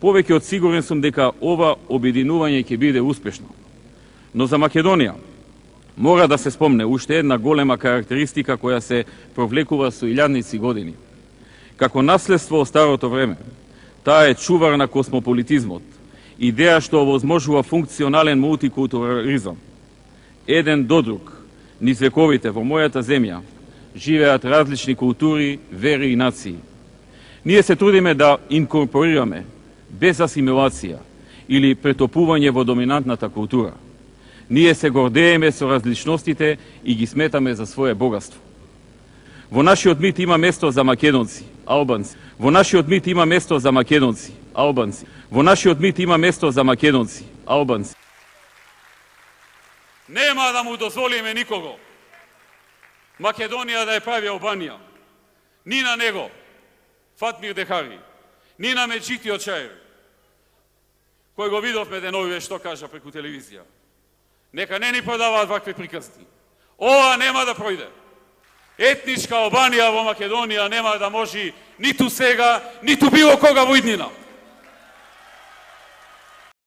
Повеќе од сигурен сум дека ова обединување ќе биде успешно. Но за Македонија мора да се спомне уште една голема карактеристика која се провлекува со илјадници години. Како наследство од старото време, таа е чувар на космополитизмот, идеја што овозможува функционален мултикултурализам. Еден до друг, низ вековите во мојата земја, живеат различни култури, вери и нации. Ние се трудиме да инкорпорираме, без асимилација или претопување во доминантната култура. Ние се гордееме со различностите и ги сметаме за свое богатство. Во нашиот мит има место за македонци, албанци. Во нашиот мит има место за македонци, албанци. Во нашиот мит има место за македонци, албанци. Нема да му дозволиме никого Македонија да ја прави Албанија. Ни на него, Фатмир Дехари, ни на Меджити Очаев, кој го видовме деновиве што кажа преку телевизија. Нека не ни продаваат вакви приказни. Ова нема да пројде. Етничка Албанија во Македонија нема да може ниту сега, ниту било кога во иднина.